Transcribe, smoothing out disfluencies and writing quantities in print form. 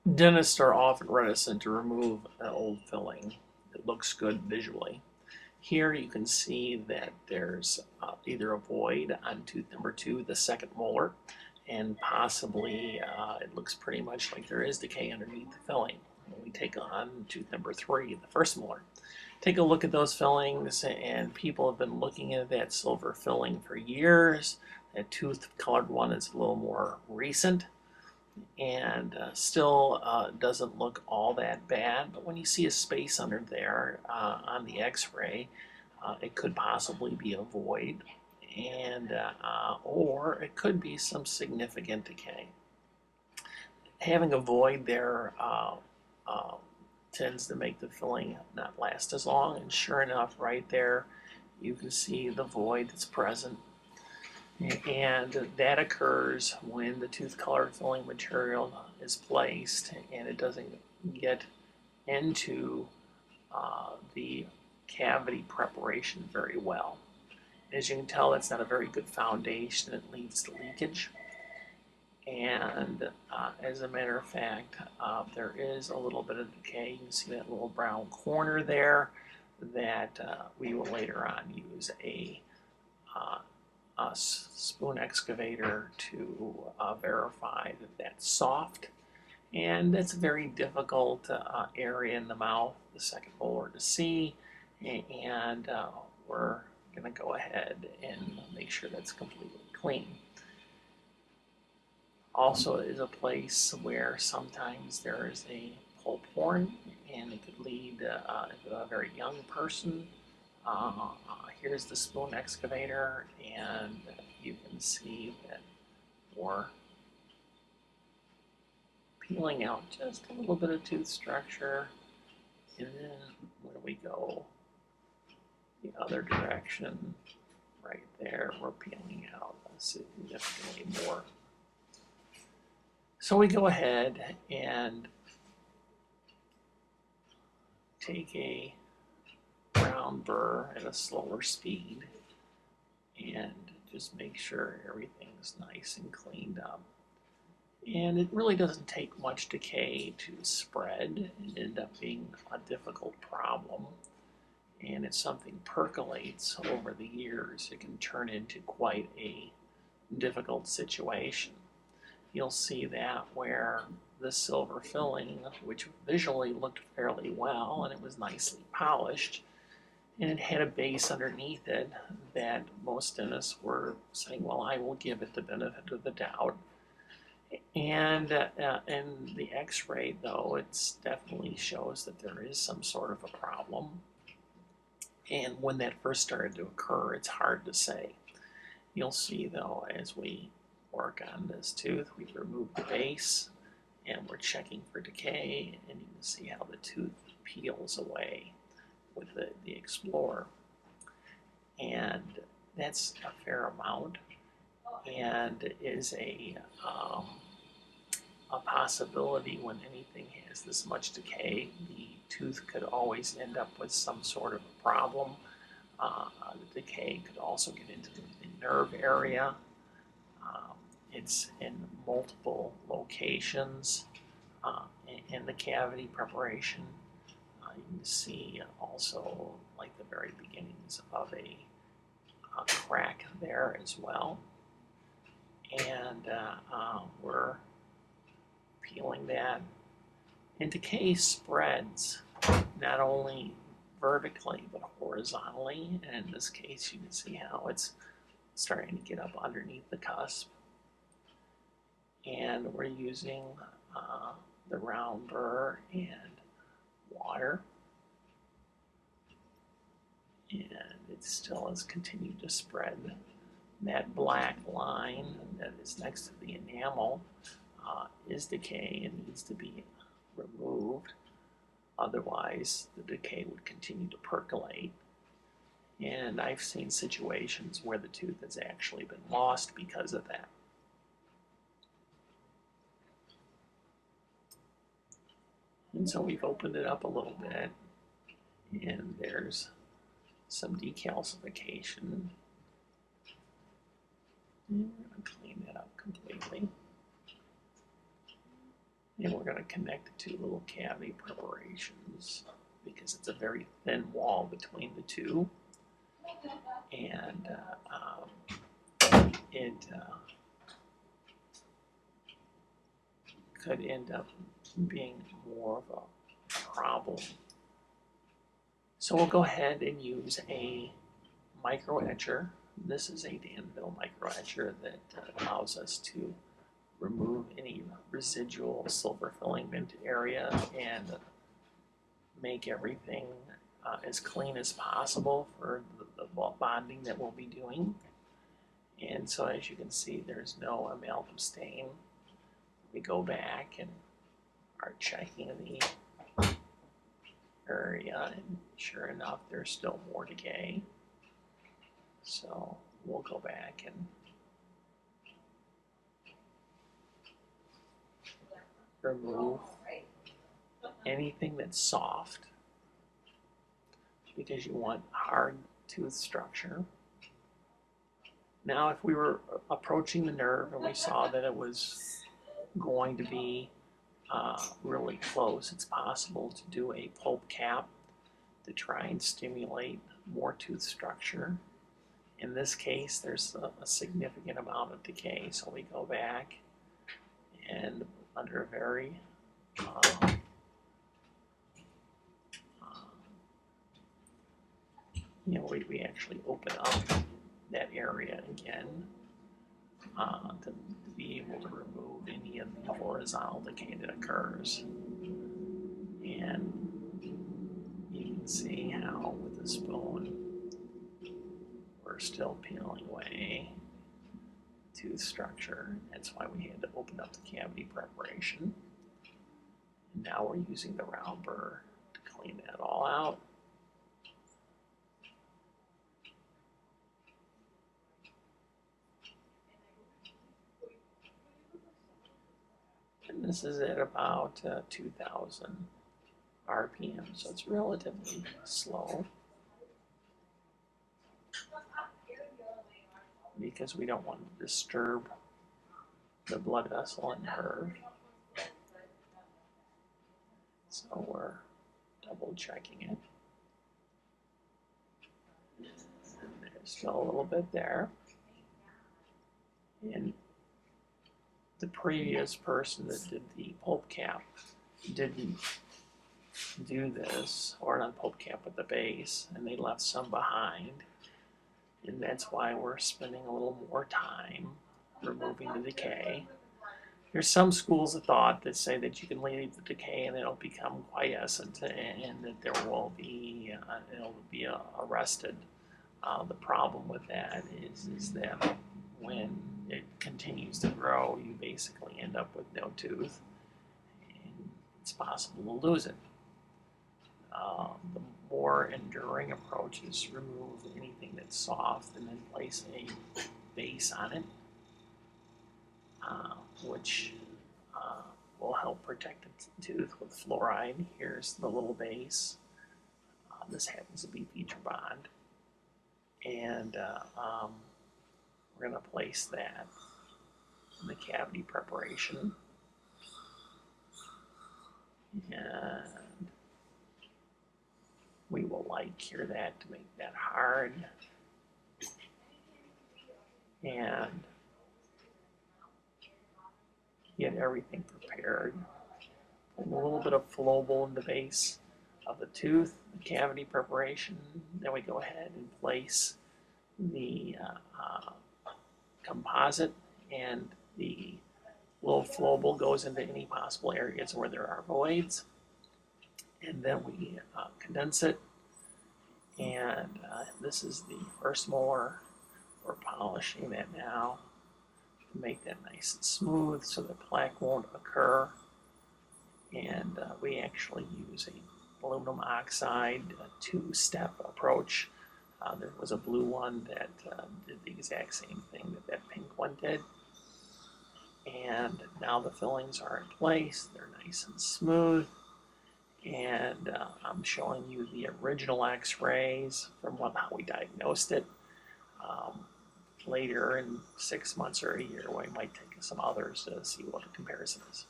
Dentists are often reticent to remove an old filling. It looks good visually. Here you can see that there's either a void on tooth number 2, the second molar, and possibly it looks pretty much like there is decay underneath the filling. When we take on tooth number 3, the first molar, take a look at those fillings, and people have been looking at that silver filling for years. That tooth colored one is a little more recent and still doesn't look all that bad. But when you see a space under there on the x-ray, it could possibly be a void, and or it could be some significant decay. Having a void there uh, tends to make the filling not last as long, and sure enough, right there, you can see the void that's present. And that occurs when the tooth color filling material is placed and it doesn't get into the cavity preparation very well. As you can tell, that's not a very good foundation. It leads to leakage. And as a matter of fact, there is a little bit of decay. You can see that little brown corner there that we will later on use uh, a spoon excavator to verify that that's soft. And that's a very difficult area in the mouth, the second molar, to see. And we're going to go ahead and make sure that's completely clean. Also, it is a place where sometimes there is a pulp horn, and it could lead a very young person. Here's the spoon excavator, and you can see that we're peeling out just a little bit of tooth structure, and then when we go the other direction, right there, we're peeling out significantly more. So we go ahead and take a round burr at a slower speed and just make sure everything's nice and cleaned up. And it really doesn't take much decay to spread and end up being a difficult problem. And if something percolates over the years, it can turn into quite a difficult situation. You'll see that where the silver filling, which visually looked fairly well and it was nicely polished, and it had a base underneath it that most dentists were saying, well, I will give it the benefit of the doubt. And in the x-ray, though, it definitely shows that there is some sort of a problem. And when that first started to occur, it's hard to say. You'll see, though, as we work on this tooth, we've removed the base, and we're checking for decay, and you can see how the tooth peels away with the Explorer. And that's a fair amount, and is a possibility when anything has this much decay. The tooth could always end up with some sort of a problem. The decay could also get into the nerve area. It's in multiple locations in the cavity preparation. You can see also like the very beginnings of a crack there as well. And we're peeling that. And decay spreads not only vertically but horizontally. And in this case, you can see how it's starting to get up underneath the cusp. And we're using the round burr and water. And it still has continued to spread. That black line that is next to the enamel is decay and needs to be removed. Otherwise, the decay would continue to percolate. And I've seen situations where the tooth has actually been lost because of that. And so we've opened it up a little bit, and there's some decalcification. And we're going to clean that up completely. And we're going to connect the two little cavity preparations because it's a very thin wall between the two. And it could end up being more of a problem. So we'll go ahead and use a micro etcher. This is a Danville micro etcher that allows us to remove any residual silver filament area and make everything as clean as possible for the bonding that we'll be doing. And so as you can see, there's no amalgam stain. We go back and are checking the area, and sure enough, there's still more decay. So we'll go back and remove anything that's soft because you want hard tooth structure. Now, if we were approaching the nerve and we saw that it was going to be really close, it's possible to do a pulp cap to try and stimulate more tooth structure. In this case, there's a significant amount of decay, so we go back and under a very we actually open up that area again to be able to remove any of the horizontal decay that occurs. And you can see how with the spoon we're still peeling away tooth structure. That's why we had to open up the cavity preparation. And now we're using the round burr to clean that all out. And this is at about 2,000 RPM, so it's relatively slow because we don't want to disturb the blood vessel and nerve. So we're double checking it. And there's still a little bit there. And the previous person that did the pulp cap didn't do this, or not pulp cap but the base, and they left some behind. And that's why we're spending a little more time removing the decay. There's some schools of thought that say that you can leave the decay and it'll become quiescent and that there will be, it'll be arrested. The problem with that is that when it continues to grow, you basically end up with no tooth, and it's possible to lose it. The more enduring approach is remove anything that's soft and then place a base on it, which will help protect the tooth with fluoride. Here's the little base. This happens to be feature bond, and we're going to place that in the cavity preparation. And we will light cure that to make that hard. And get everything prepared. Put a little bit of flowable in the base of the tooth, the cavity preparation. Then we go ahead and place the composite, and the little flowable goes into any possible areas where there are voids. And then we condense it. And this is the first molar. We're polishing that now to make that nice and smooth so the plaque won't occur. And we actually use a aluminum oxide two-step approach. There was a blue one that did the exact same thing that pink one did. And now the fillings are in place. They're nice and smooth. And I'm showing you the original x-rays from how we diagnosed it. Later in 6 months or a year, we might take some others to see what the comparison is.